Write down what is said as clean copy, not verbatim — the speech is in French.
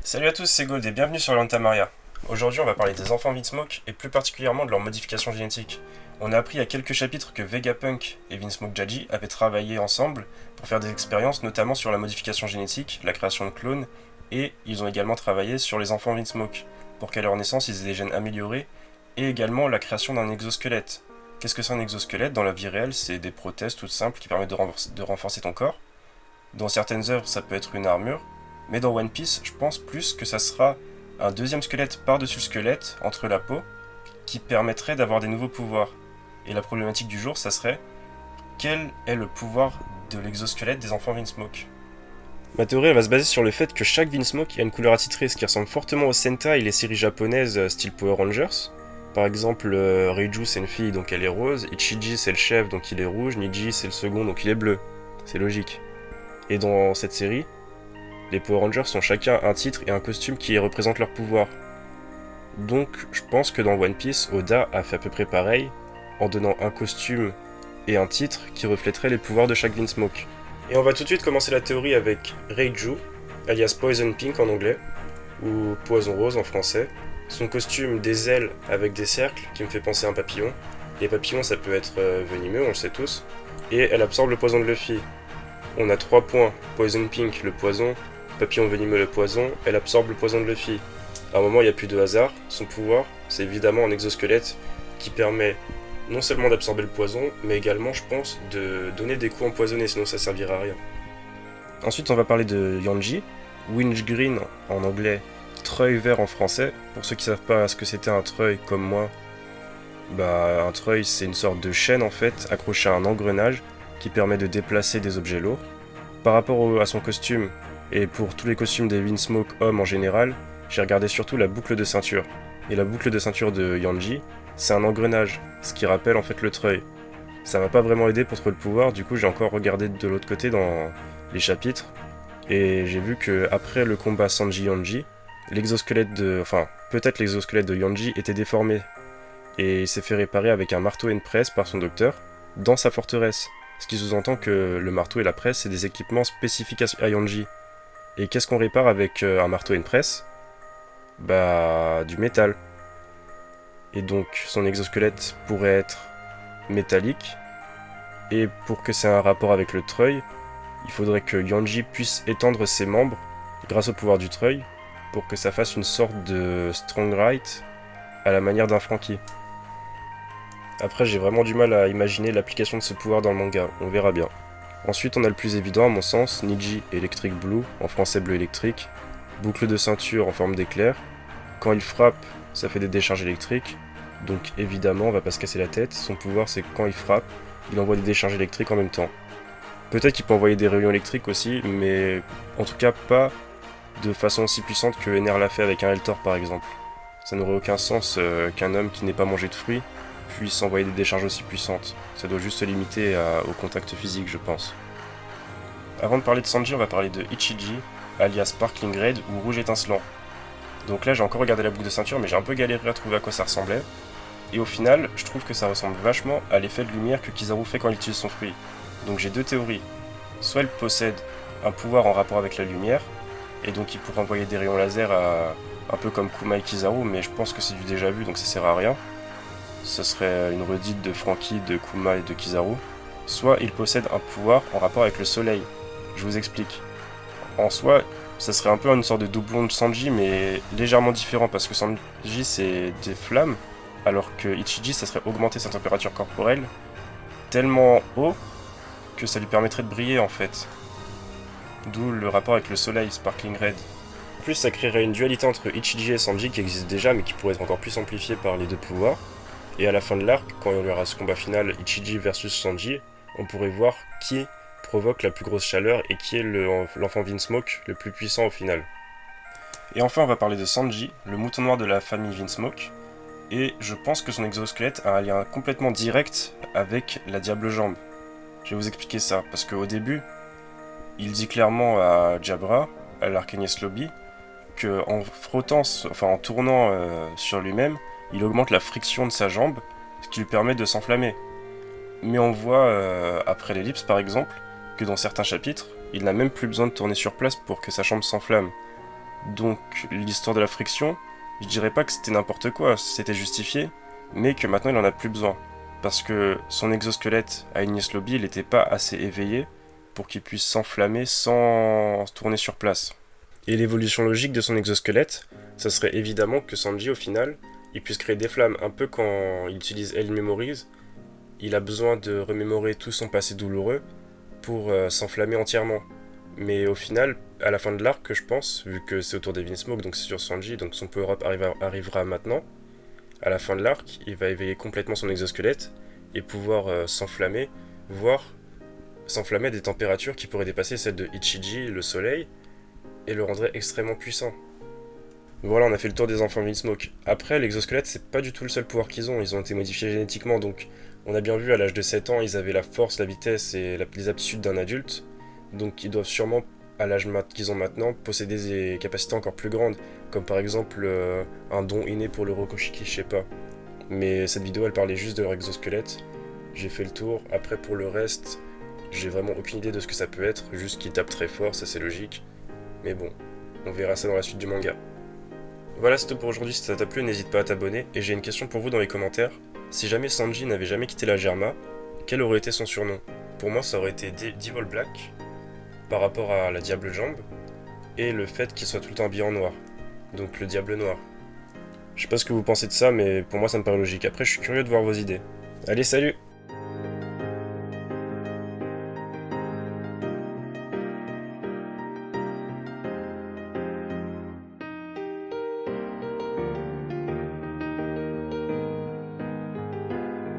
Salut à tous, c'est Gold et bienvenue sur Lantamaria. Aujourd'hui, on va parler des enfants Vinsmoke et plus particulièrement de leur modification génétique. On a appris il y a quelques chapitres que Vegapunk et Vinsmoke Jaji avaient travaillé ensemble pour faire des expériences, notamment sur la modification génétique, la création de clones, et ils ont également travaillé sur les enfants Vinsmoke, pour qu'à leur naissance ils aient des gènes améliorés, et également la création d'un exosquelette. Qu'est-ce que c'est un exosquelette? Dans la vie réelle, c'est des prothèses toutes simples qui permettent de renforcer ton corps. Dans certaines œuvres, ça peut être une armure, mais dans One Piece, je pense plus que ça sera un deuxième squelette par-dessus le squelette, entre la peau, qui permettrait d'avoir des nouveaux pouvoirs. Et la problématique du jour, ça serait quel est le pouvoir de l'exosquelette des enfants Vinsmoke? Ma théorie elle va se baser sur le fait que chaque Vinsmoke a une couleur attitrée, ce qui ressemble fortement aux Sentai et les séries japonaises style Power Rangers. Par exemple, Reiju c'est une fille donc elle est rose, Ichiji c'est le chef donc il est rouge, Niji c'est le second donc il est bleu. C'est logique. Et dans cette série, les Power Rangers ont chacun un titre et un costume qui représentent leur pouvoir. Donc je pense que dans One Piece, Oda a fait à peu près pareil, en donnant un costume et un titre qui reflèteraient les pouvoirs de chaque Vinsmoke. Et on va tout de suite commencer la théorie avec Reiju, alias Poison Pink en anglais, ou Poison Rose en français. Son costume des ailes avec des cercles qui me fait penser à un papillon. Les papillons ça peut être venimeux, on le sait tous. Et elle absorbe le poison de Luffy. On a 3 points, Poison Pink le poison, papillon venimeux le poison, elle absorbe le poison de Luffy. À un moment il n'y a plus de hasard, son pouvoir c'est évidemment un exosquelette qui permet non seulement d'absorber le poison, mais également je pense de donner des coups empoisonnés, sinon ça servira à rien. Ensuite on va parler de Yanji, Winch Green en anglais, treuil vert en français. Pour ceux qui savent pas ce que c'était un treuil comme moi, un treuil c'est une sorte de chaîne en fait, accrochée à un engrenage qui permet de déplacer des objets lourds. Par rapport à son costume, et pour tous les costumes des Vinsmoke hommes en général, j'ai regardé surtout la boucle de ceinture. Et la boucle de ceinture de Yanji, c'est un engrenage, ce qui rappelle en fait le treuil. Ça m'a pas vraiment aidé pour trouver le pouvoir, du coup j'ai encore regardé de l'autre côté dans les chapitres, et j'ai vu que après le combat Sanji-Yanji, peut-être l'exosquelette de Yanji était déformé, et il s'est fait réparer avec un marteau et une presse par son docteur, dans sa forteresse. Ce qui sous-entend que le marteau et la presse, c'est des équipements spécifiques à Yanji. Et qu'est-ce qu'on répare avec un marteau et une presse? Du métal. Et donc, son exosquelette pourrait être métallique. Et pour que ça ait un rapport avec le treuil, il faudrait que Yanji puisse étendre ses membres grâce au pouvoir du treuil pour que ça fasse une sorte de strong right à la manière d'un Franky. Après, j'ai vraiment du mal à imaginer l'application de ce pouvoir dans le manga, on verra bien. Ensuite, on a le plus évident à mon sens, Niji Electric Blue, en français bleu électrique, boucle de ceinture en forme d'éclair. Quand il frappe, ça fait des décharges électriques, donc évidemment, on va pas se casser la tête, son pouvoir c'est que quand il frappe, il envoie des décharges électriques en même temps. Peut-être qu'il peut envoyer des rayons électriques aussi, mais en tout cas pas de façon aussi puissante que Ener l'a fait avec un Eltor par exemple. Ça n'aurait aucun sens qu'un homme qui n'ait pas mangé de fruits puisse envoyer des décharges aussi puissantes. Ça doit juste se limiter au contact physique, je pense. Avant de parler de Sanji, on va parler de Ichiji, alias Sparkling Red ou Rouge étincelant. Donc là, j'ai encore regardé la boucle de ceinture, mais j'ai un peu galéré à trouver à quoi ça ressemblait. Et au final, je trouve que ça ressemble vachement à l'effet de lumière que Kizaru fait quand il utilise son fruit. Donc j'ai deux théories. Soit elle possède un pouvoir en rapport avec la lumière, et donc il pourrait envoyer des rayons laser un peu comme Kuma et Kizaru, mais je pense que c'est du déjà vu, donc ça sert à rien. Ce serait une redite de Franky, de Kuma et de Kizaru. Soit il possède un pouvoir en rapport avec le soleil. Je vous explique. En soi, ça serait un peu une sorte de doublon de Sanji, mais légèrement différent, parce que Sanji c'est des flammes, alors que Ichiji ça serait augmenter sa température corporelle tellement haut que ça lui permettrait de briller en fait. D'où le rapport avec le soleil, Sparkling Red. En plus, ça créerait une dualité entre Ichiji et Sanji qui existe déjà, mais qui pourrait être encore plus amplifiée par les deux pouvoirs. Et à la fin de l'arc, quand il y aura ce combat final Ichiji versus Sanji, on pourrait voir qui provoque la plus grosse chaleur et qui est l'enfant Vinsmoke le plus puissant au final. Et enfin, on va parler de Sanji, le mouton noir de la famille Vinsmoke. Et je pense que son exosquelette a un lien complètement direct avec la Diable Jambe. Je vais vous expliquer ça, parce qu'au début, il dit clairement à Jabra, à l'Arkenes Lobby, en tournant sur lui-même, il augmente la friction de sa jambe, ce qui lui permet de s'enflammer. Mais on voit, après l'ellipse par exemple, que dans certains chapitres, il n'a même plus besoin de tourner sur place pour que sa jambe s'enflamme. Donc l'histoire de la friction, je dirais pas que c'était n'importe quoi, c'était justifié, mais que maintenant il en a plus besoin. Parce que son exosquelette à Enies Lobby, il n'était pas assez éveillé pour qu'il puisse s'enflammer sans se tourner sur place. Et l'évolution logique de son exosquelette, ça serait évidemment que Sanji, au final, il puisse créer des flammes. Un peu quand il utilise Hell Memories, il a besoin de remémorer tout son passé douloureux pour s'enflammer entièrement. Mais au final, à la fin de l'arc, je pense, vu que c'est autour d'Evin Smoke, donc c'est sur Sanji, donc son power-up arrivera maintenant, à la fin de l'arc, il va éveiller complètement son exosquelette et pouvoir s'enflammer, voire s'enflammer à des températures qui pourraient dépasser celles de Ichiji, le soleil, et le rendrait extrêmement puissant. Voilà, on a fait le tour des enfants Vinsmoke. Après, l'exosquelette, c'est pas du tout le seul pouvoir qu'ils ont été modifiés génétiquement, donc on a bien vu à l'âge de 7 ans, ils avaient la force, la vitesse et les aptitudes d'un adulte, donc ils doivent sûrement, à l'âge qu'ils ont maintenant, posséder des capacités encore plus grandes, comme par exemple un don inné pour le Rokoshiki, je sais pas. Mais cette vidéo, elle parlait juste de leur exosquelette. J'ai fait le tour. Après, pour le reste, j'ai vraiment aucune idée de ce que ça peut être, juste qu'ils tapent très fort, ça c'est logique. Mais bon, on verra ça dans la suite du manga. Voilà, c'est tout pour aujourd'hui. Si ça t'a plu, n'hésite pas à t'abonner. Et j'ai une question pour vous dans les commentaires. Si jamais Sanji n'avait jamais quitté la Germa, quel aurait été son surnom? Pour moi, ça aurait été Devil Black, par rapport à la Diable Jambe, et le fait qu'il soit tout le temps habillé en noir. Donc le Diable Noir. Je sais pas ce que vous pensez de ça, mais pour moi ça me paraît logique. Après, je suis curieux de voir vos idées. Allez, salut!